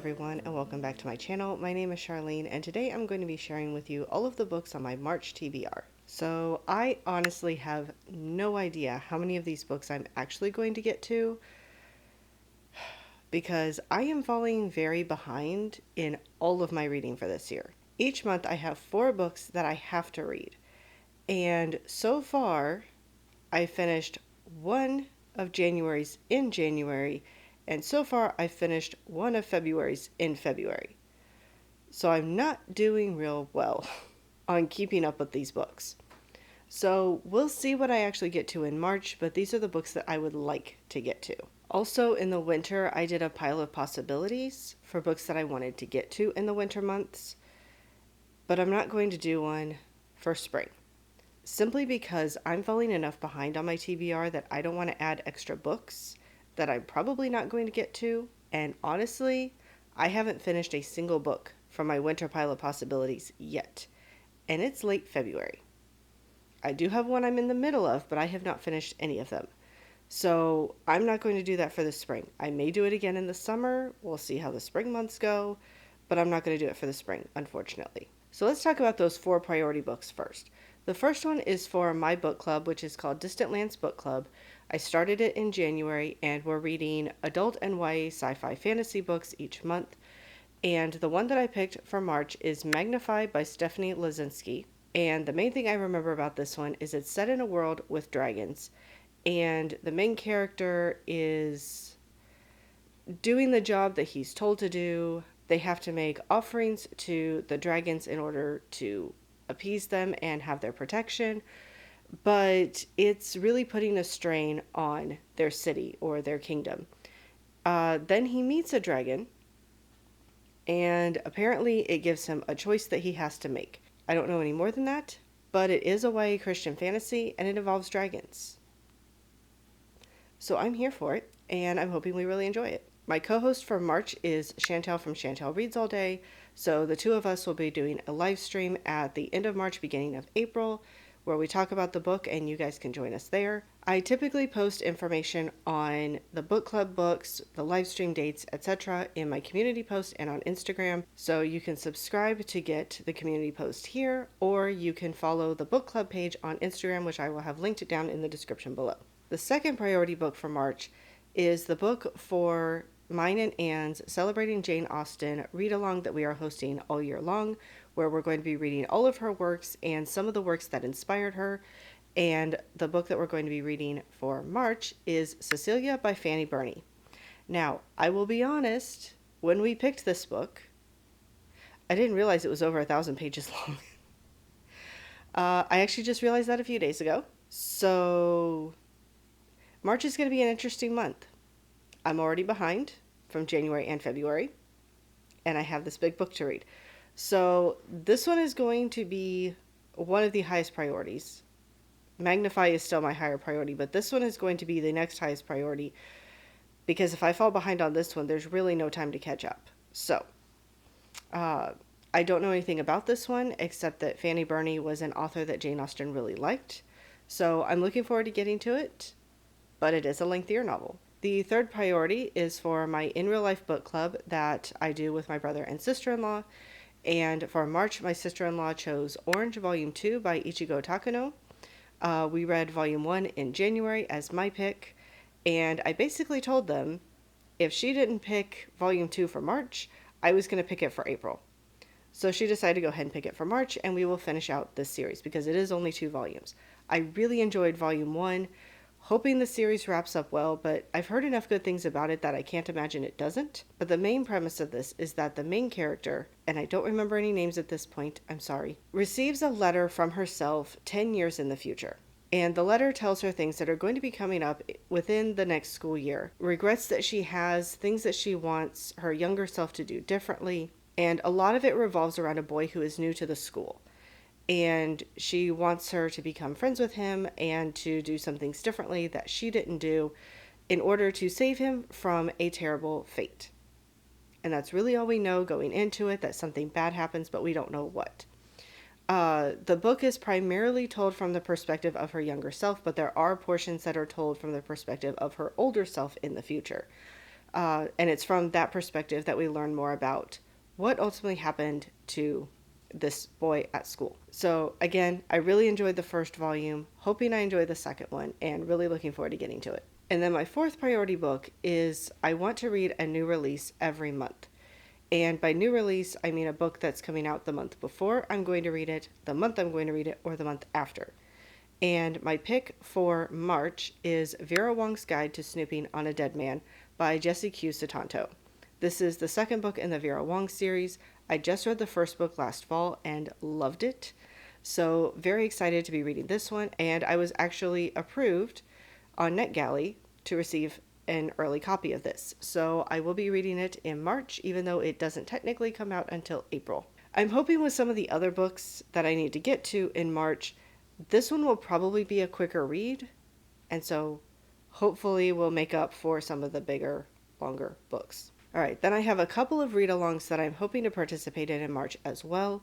everyone, and welcome back to my channel. My name is Charlene, and today I'm going to be sharing with you all of the books on my March TBR. So I honestly have no idea how many of these books I'm actually going to get to, because I am falling very behind in all of my reading for this year. Each month I have 4 books that I have to read, and so far I finished one of January's in January, and so far I finished one of February's in February. So I'm not doing real well on keeping up with these books. So we'll see what I actually get to in March, but these are the books that I would like to get to. Also in the winter, I did a pile of possibilities for books that I wanted to get to in the winter months, but I'm not going to do one for spring. Simply because I'm falling enough behind on my TBR that I don't want to add extra books that I'm probably not going to get to. And honestly, I haven't finished a single book from my winter pile of possibilities yet. And it's late February. I do have one I'm in the middle of, but I have not finished any of them. So I'm not going to do that for the spring. I may do it again in the summer. We'll see how the spring months go, but I'm not going to do it for the spring, unfortunately. So let's talk about those 4 priority books first. The first one is for my book club, which is called Distant Lands Book Club. I started it in January, and we're reading adult and YA sci-fi fantasy books each month. And the one that I picked for March is Magnify by Stephanie Lazinski. And the main thing I remember about this one is it's set in a world with dragons. And the main character is doing the job that he's told to do. They have to make offerings to the dragons in order to appease them and have their protection, but it's really putting a strain on their city or their kingdom. Then he meets a dragon, and apparently it gives him a choice that he has to make. I don't know any more than that, but it is a YA Christian fantasy, and it involves dragons. So I'm here for it, and I'm hoping we really enjoy it. My co-host for March is Chantel from Chantel Reads All Day, so the two of us will be doing a live stream at the end of March, beginning of April, where we talk about the book and you guys can join us there. I typically post information on the book club books, the live stream dates, etc. in my community post and on Instagram, so you can subscribe to get the community post here, or you can follow the book club page on Instagram, which I will have linked down in the description below. The second priority book for March is the book for mine and Anne's Celebrating Jane Austen read-along that we are hosting all year long, where we're going to be reading all of her works and some of the works that inspired her. And the book that we're going to be reading for March is Cecilia by Fanny Burney. Now, I will be honest, when we picked this book, I didn't realize it was over 1,000 pages long. I actually just realized that a few days ago. So March is going to be an interesting month. I'm already behind from January and February, and I have this big book to read. So this one is going to be one of the highest priorities. Magnify is still my higher priority, but this one is going to be the next highest priority, because if I fall behind on this one, there's really no time to catch up. So I don't know anything about this one, except that Fanny Burney was an author that Jane Austen really liked. So I'm looking forward to getting to it, but it is a lengthier novel. The third priority is for my in real life book club that I do with my brother and sister-in-law. And for March, my sister-in-law chose Orange Volume 2 by Ichigo Takuno. We read Volume 1 in January as my pick. And I basically told them if she didn't pick Volume 2 for March, I was going to pick it for April. So she decided to go ahead and pick it for March, and we will finish out this series because it is only 2 volumes. I really enjoyed Volume 1. Hoping the series wraps up well, but I've heard enough good things about it that I can't imagine it doesn't. But the main premise of this is that the main character, and I don't remember any names at this point, I'm sorry, receives a letter from herself 10 years in the future. And the letter tells her things that are going to be coming up within the next school year. Regrets that she has, things that she wants her younger self to do differently, and a lot of it revolves around a boy who is new to the school. And she wants her to become friends with him and to do some things differently that she didn't do in order to save him from a terrible fate. And that's really all we know going into it, that something bad happens, but we don't know what. The book is primarily told from the perspective of her younger self, but there are portions that are told from the perspective of her older self in the future. And it's from that perspective that we learn more about what ultimately happened to this boy at school. So again, I really enjoyed the first volume, hoping I enjoy the second one, and really looking forward to getting to it. And then my fourth priority book is I want to read a new release every month. And by new release, I mean a book that's coming out the month before I'm going to read it, the month I'm going to read it, or the month after. And my pick for March is Vera Wong's Guide to Snooping on a Dead Man by Jessie Q. Sutanto. This is the second book in the Vera Wong series. I just read the first book last fall and loved it. So very excited to be reading this one. And I was actually approved on NetGalley to receive an early copy of this. So I will be reading it in March, even though it doesn't technically come out until April. I'm hoping with some of the other books that I need to get to in March, this one will probably be a quicker read. And so hopefully will make up for some of the bigger, longer books. All right, then I have a couple of read-alongs that I'm hoping to participate in March as well.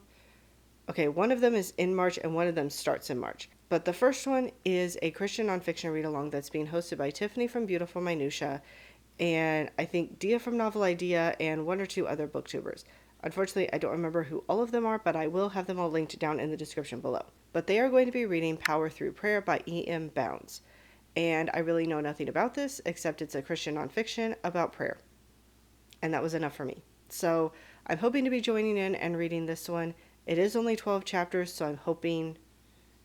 Okay, one of them is in March and one of them starts in March. But the first one is a Christian nonfiction read-along that's being hosted by Tiffany from Beautiful Minutia, and I think Dia from Novel Idea, and one or two other booktubers. Unfortunately, I don't remember who all of them are, but I will have them all linked down in the description below. But they are going to be reading Power Through Prayer by E.M. Bounds. And I really know nothing about this, except it's a Christian nonfiction about prayer. And that was enough for me. So I'm hoping to be joining in and reading this one. It is only 12 chapters, so I'm hoping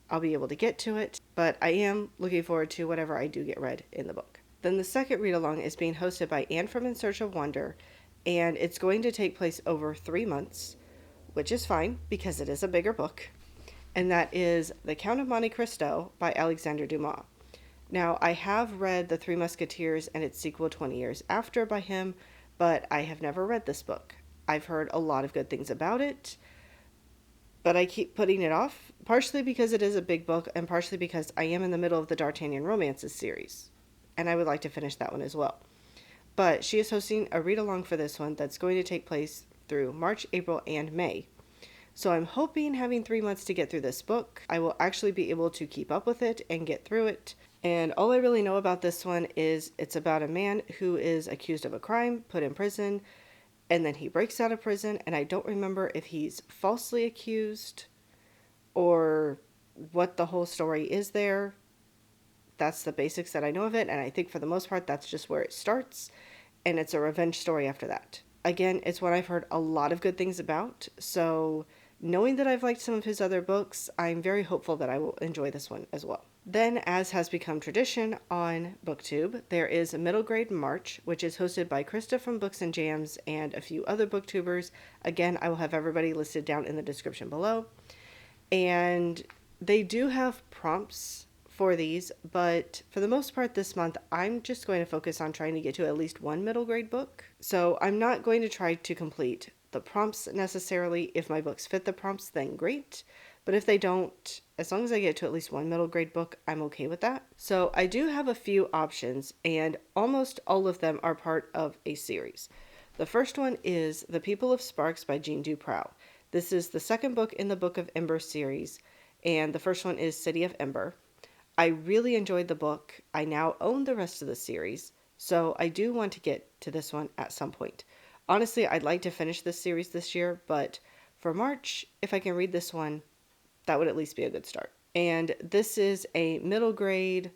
I'll be able to get to it. But I am looking forward to whatever I do get read in the book. Then the second read-along is being hosted by Anne from In Search of Wonder, and it's going to take place over 3 months, which is fine because it is a bigger book. And that is The Count of Monte Cristo by Alexander Dumas. Now, I have read The Three Musketeers and its sequel 20 Years After by him, but I have never read this book. I've heard a lot of good things about it, but I keep putting it off, partially because it is a big book and partially because I am in the middle of the D'Artagnan Romances series, and I would like to finish that one as well. But she is hosting a read-along for this one that's going to take place through March, April, and May. So I'm hoping having 3 months to get through this book, I will actually be able to keep up with it and get through it. And all I really know about this one is it's about a man who is accused of a crime, put in prison, and then he breaks out of prison, and I don't remember if he's falsely accused or what the whole story is there. That's the basics that I know of it, and I think for the most part that's just where it starts, and it's a revenge story after that. Again, it's one I've heard a lot of good things about, so knowing that I've liked some of his other books, I'm very hopeful that I will enjoy this one as well. Then, as has become tradition on BookTube, there is Middle Grade March, which is hosted by Cristo from Books and Jams and a few other booktubers. Again, I will have everybody listed down in the description below. And they do have prompts for these, but for the most part this month, I'm just going to focus on trying to get to at least one middle grade book. So I'm not going to try to complete the prompts necessarily. If my books fit the prompts, then great. But if they don't, as long as I get to at least one middle grade book, I'm okay with that. So I do have a few options, and almost all of them are part of a series. The first one is The People of Sparks by Jean Duprow. This is the second book in the Book of Ember series, and the first one is City of Ember. I really enjoyed the book. I now own the rest of the series, so I do want to get to this one at some point. Honestly, I'd like to finish this series this year, but for March, if I can read this one, that would at least be a good start. And this is a middle grade,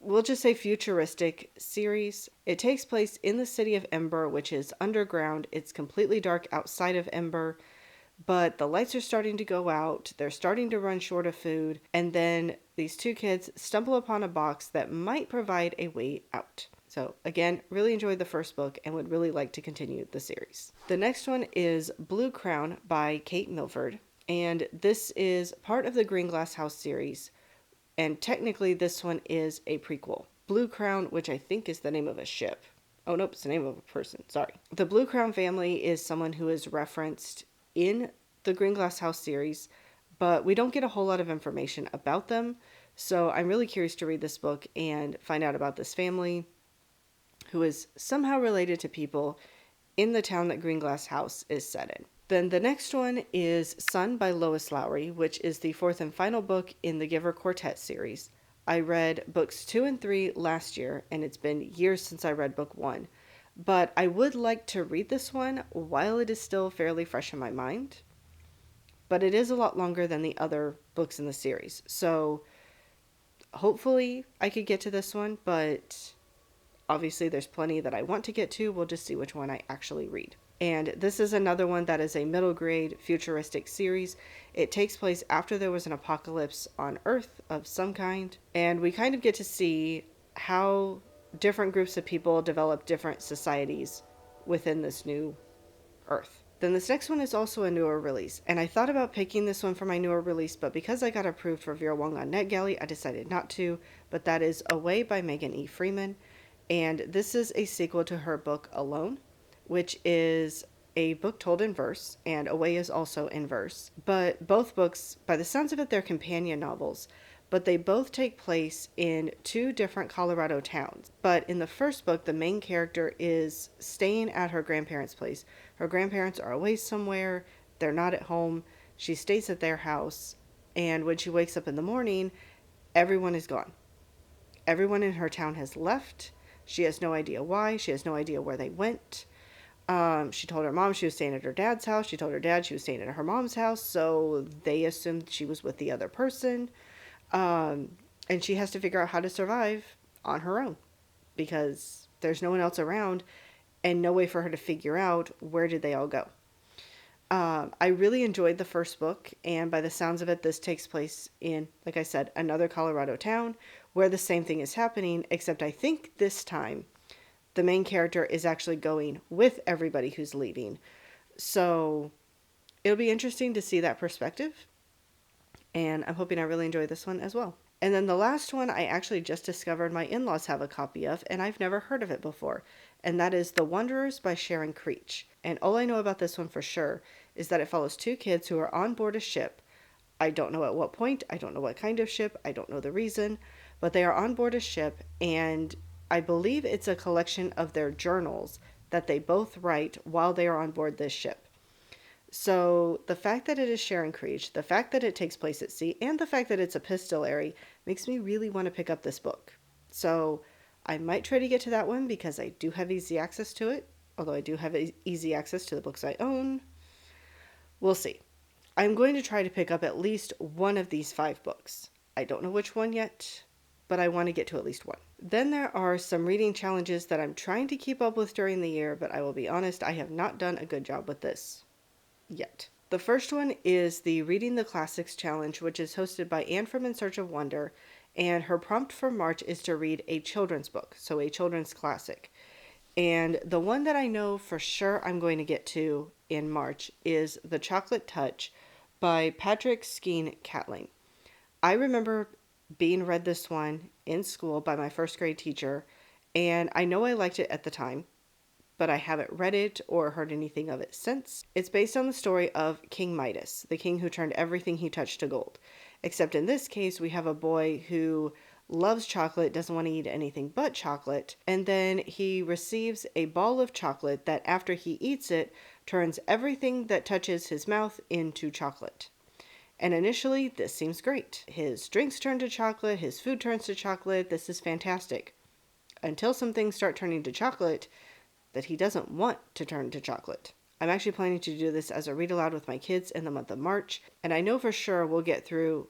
we'll just say futuristic series. It takes place in the city of Ember, which is underground. It's completely dark outside of Ember, but the lights are starting to go out. They're starting to run short of food. And then these two kids stumble upon a box that might provide a way out. So again, really enjoyed the first book and would really like to continue the series. The next one is Blue Crown by Kate Milford. And this is part of the Green Glass House series. And technically this one is a prequel. Blue Crown, which I think is the name of a ship. Oh, nope, it's the name of a person. Sorry. The Blue Crown family is someone who is referenced in the Green Glass House series, but we don't get a whole lot of information about them. So I'm really curious to read this book and find out about this family who is somehow related to people in the town that Green Glass House is set in. Then the next one is Sun by Lois Lowry, which is the fourth and final book in the Giver Quartet series. I read books 2 and 3 last year, and it's been years since I read book 1. But I would like to read this one while it is still fairly fresh in my mind. But it is a lot longer than the other books in the series. So hopefully I could get to this one, but obviously there's plenty that I want to get to. We'll just see which one I actually read. And this is another one that is a middle grade futuristic series. It takes place after there was an apocalypse on Earth of some kind. And we kind of get to see how different groups of people develop different societies within this new Earth. Then this next one is also a newer release. And I thought about picking this one for my newer release, but because I got approved for Veerwong on NetGalley, I decided not to. But that is Away by Megan E. Freeman. And this is a sequel to her book Alone, which is a book told in verse, and Away is also in verse. But both books, by the sounds of it, they're companion novels, but they both take place in two different Colorado towns. But in the first book, the main character is staying at her grandparents' place. Her grandparents are away somewhere, they're not at home. She stays at their house, and when she wakes up in the morning, everyone is gone. Everyone in her town has left. She has no idea why. She has no idea where they went. She told her mom she was staying at her dad's house. She told her dad she was staying at her mom's house. So they assumed she was with the other person. And she has to figure out how to survive on her own because there's no one else around and no way for her to figure out where did they all go. I really enjoyed the first book, and by the sounds of it, this takes place in, like I said, another Colorado town where the same thing is happening, except I think this time the main character is actually going with everybody who's leaving. So it'll be interesting to see that perspective, and I'm hoping I really enjoy this one as well. And then the last one I actually just discovered my in-laws have a copy of, and I've never heard of it before, and that is The Wanderers by Sharon Creech. And all I know about this one for sure is that it follows two kids who are on board a ship. I don't know at what point, I don't know what kind of ship, I don't know the reason, but they are on board a ship, and I believe it's a collection of their journals that they both write while they are on board this ship. So the fact that it is Sharon Creech, the fact that it takes place at sea, and the fact that it's epistolary makes me really want to pick up this book. So I might try to get to that one because I do have easy access to it, although I do have easy access to the books I own. We'll see. I'm going to try to pick up at least one of these 5 books. I don't know which one yet, but I want to get to at least one. Then there are some reading challenges that I'm trying to keep up with during the year, but I will be honest, I have not done a good job with this yet. The first one is the Reading the Classics Challenge, which is hosted by Anne from In Search of Wonder, and her prompt for March is to read a children's book, so a children's classic. And the one that I know for sure I'm going to get to in March is The Chocolate Touch by Patrick Skene Catling. I remember being read this one in school by my first grade teacher, and I know I liked it at the time, but I haven't read it or heard anything of it since. It's based on the story of King Midas, the king who turned everything he touched to gold. Except in this case, we have a boy who loves chocolate, doesn't want to eat anything but chocolate, and then he receives a ball of chocolate that after he eats it, turns everything that touches his mouth into chocolate. And initially, this seems great. His drinks turn to chocolate, his food turns to chocolate, this is fantastic. Until some things start turning to chocolate that he doesn't want to turn to chocolate. I'm actually planning to do this as a read aloud with my kids in the month of March, and I know for sure we'll get through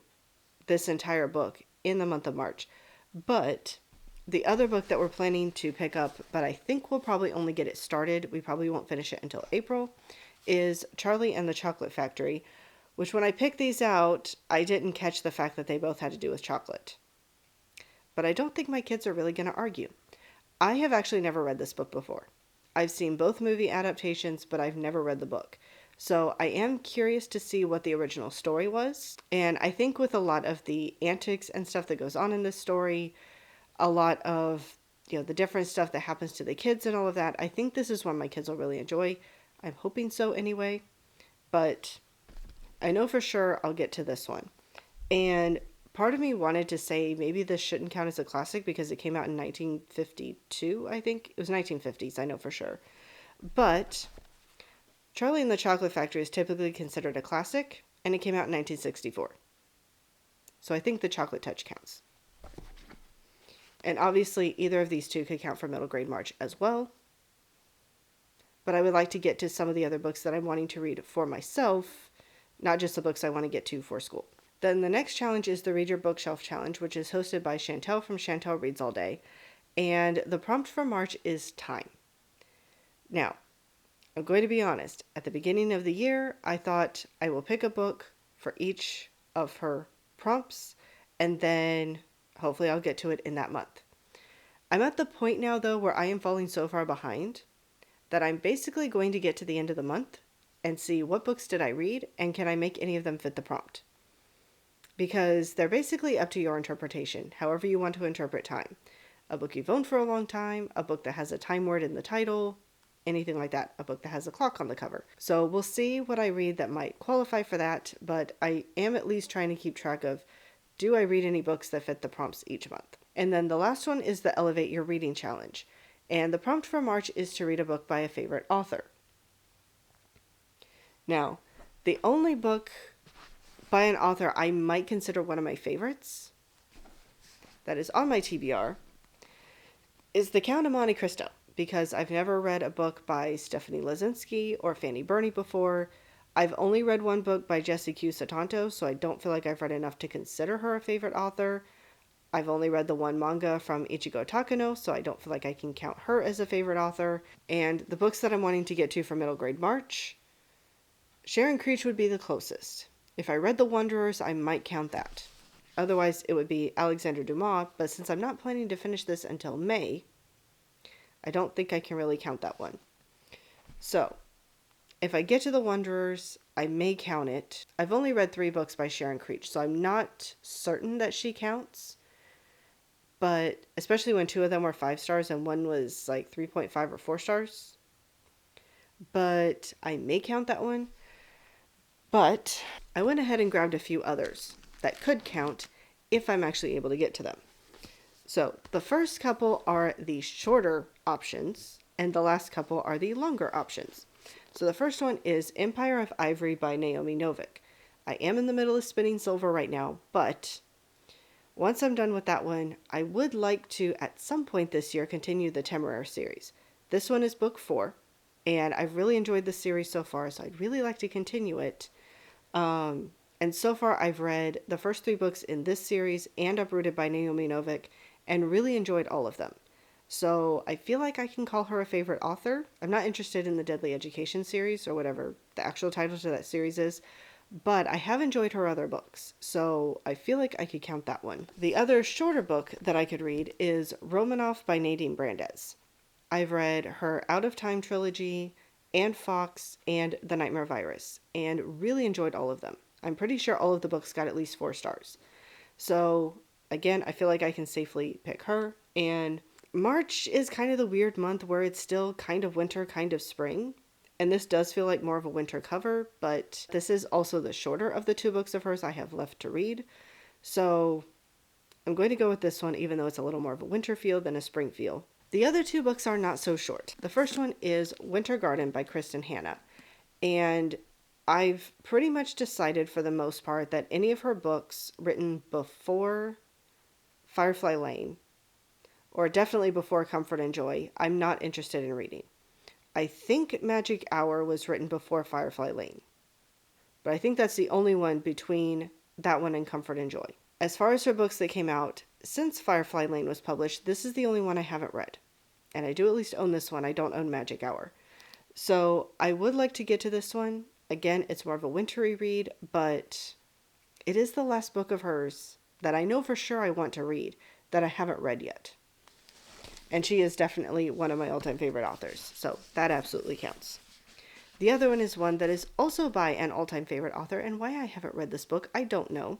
this entire book in the month of March. But the other book that we're planning to pick up, but I think we'll probably only get it started, we probably won't finish it until April, is Charlie and the Chocolate Factory, which when I picked these out, I didn't catch the fact that they both had to do with chocolate. But I don't think my kids are really going to argue. I have actually never read this book before. I've seen both movie adaptations, but I've never read the book. So I am curious to see what the original story was. And I think with a lot of the antics and stuff that goes on in this story, a lot of, the different stuff that happens to the kids and all of that, I think this is one my kids will really enjoy. I'm hoping so anyway. But I know for sure I'll get to this one. And part of me wanted to say maybe this shouldn't count as a classic because it came out in 1952, I think. It was 1950s, I know for sure. But Charlie and the Chocolate Factory is typically considered a classic, and it came out in 1964. So I think The Chocolate Touch counts. And obviously, either of these two could count for middle grade March as well. but I would like to get to some of the other books that I'm wanting to read for myself, not just the books I want to get to for school. Then the next challenge is the Read Your Bookshelf Challenge, which is hosted by Chantel from Chantel Reads All Day. And the prompt for March is time. Now, I'm going to be honest. At the beginning of the year, I thought I will pick a book for each of her prompts, and then hopefully I'll get to it in that month. I'm at the point now, though, where I am falling so far behind that I'm basically going to get to the end of the month and see what books did I read, and can I make any of them fit the prompt. Because they're basically up to your interpretation, however you want to interpret time. A book you've owned for a long time, a book that has a time word in the title, anything like that, a book that has a clock on the cover. So we'll see what I read that might qualify for that, but I am at least trying to keep track of, do I read any books that fit the prompts each month? And then the last one is the Elevate Your Reading Challenge. And the prompt for March is to read a book by a favorite author. Now, the only book by an author I might consider one of my favorites, that is on my TBR, is The Count of Monte Cristo, because I've never read a book by Stephanie Lazinski or Fanny Burney before. I've only read one book by Jessie Q. Satanto, so I don't feel like I've read enough to consider her a favorite author. I've only read the one manga from Ichigo Takano, so I don't feel like I can count her as a favorite author. And the books that I'm wanting to get to for middle grade March, Sharon Creech would be the closest. If I read The Wanderers, I might count that. Otherwise, it would be Alexander Dumas, but since I'm not planning to finish this until May, I don't think I can really count that one. So, if I get to The Wanderers, I may count it. I've only read 3 books by Sharon Creech, so I'm not certain that she counts. But especially when 2 of them were 5 stars and one was like 3.5 or 4 stars. But I may count that one. But I went ahead and grabbed a few others that could count if I'm actually able to get to them. So the first couple are the shorter options, and the last couple are the longer options. So the first one is Empire of Ivory by Naomi Novik. I am in the middle of spinning silver right now, but once I'm done with that one, I would like to, at some point this year, continue the Temeraire series. This one is book 4, and I've really enjoyed the series so far, so I'd really like to continue it. And so far I've read the first 3 books in this series and Uprooted by Naomi Novik, and really enjoyed all of them. So I feel like I can call her a favorite author. I'm not interested in the Deadly Education series, or whatever the actual title to that series is, but I have enjoyed her other books, so I feel like I could count that one. The other shorter book that I could read is Romanoff by Nadine Brandes. I've read her Out of Time trilogy, and Fox, and The Nightmare Virus, and really enjoyed all of them. I'm pretty sure all of the books got at least 4 stars. So, again, I feel like I can safely pick her. And March is kind of the weird month where it's still kind of winter, kind of spring. And this does feel like more of a winter cover, but this is also the shorter of the 2 books of hers I have left to read. So, I'm going to go with this one, even though it's a little more of a winter feel than a spring feel. The other 2 books are not so short. The first one is Winter Garden by Kristen Hanna. And I've pretty much decided for the most part that any of her books written before Firefly Lane, or definitely before Comfort and Joy, I'm not interested in reading. I think Magic Hour was written before Firefly Lane, but I think that's the only one between that one and Comfort and Joy. As far as her books that came out since Firefly Lane was published, this is the only one I haven't read. And I do at least own this one. I don't own Magic Hour. So I would like to get to this one. Again, it's more of a wintry read, but it is the last book of hers that I know for sure I want to read that I haven't read yet. And she is definitely one of my all-time favorite authors, so that absolutely counts. The other one is one that is also by an all-time favorite author, and why I haven't read this book, I don't know.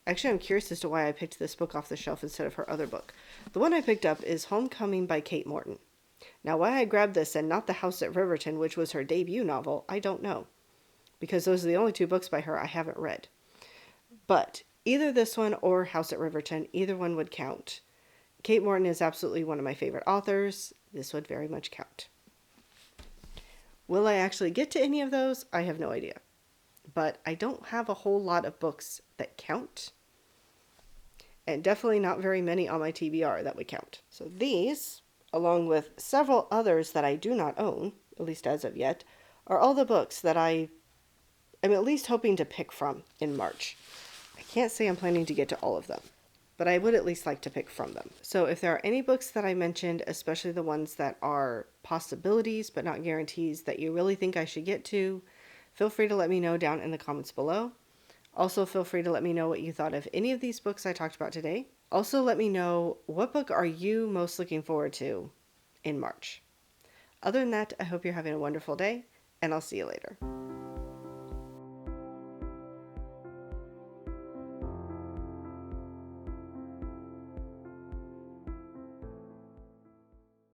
Actually, I'm curious as to why I picked this book off the shelf instead of her other book. The one I picked up is Homecoming by Kate Morton. Now, why I grabbed this and not The House at Riverton, which was her debut novel, I don't know. Because those are the only 2 books by her I haven't read. But either this one or House at Riverton, either one would count. Kate Morton is absolutely one of my favorite authors. This would very much count. Will I actually get to any of those? I have no idea. But I don't have a whole lot of books that count. And definitely not very many on my TBR that would count. So these along with several others that I do not own, at least as of yet, are all the books that I am at least hoping to pick from in March. I can't say I'm planning to get to all of them, but I would at least like to pick from them. So if there are any books that I mentioned, especially the ones that are possibilities but not guarantees that you really think I should get to, feel free to let me know down in the comments below. Also, feel free to let me know what you thought of any of these books I talked about today. Also, let me know, what book are you most looking forward to in March? Other than that, I hope you're having a wonderful day, and I'll see you later.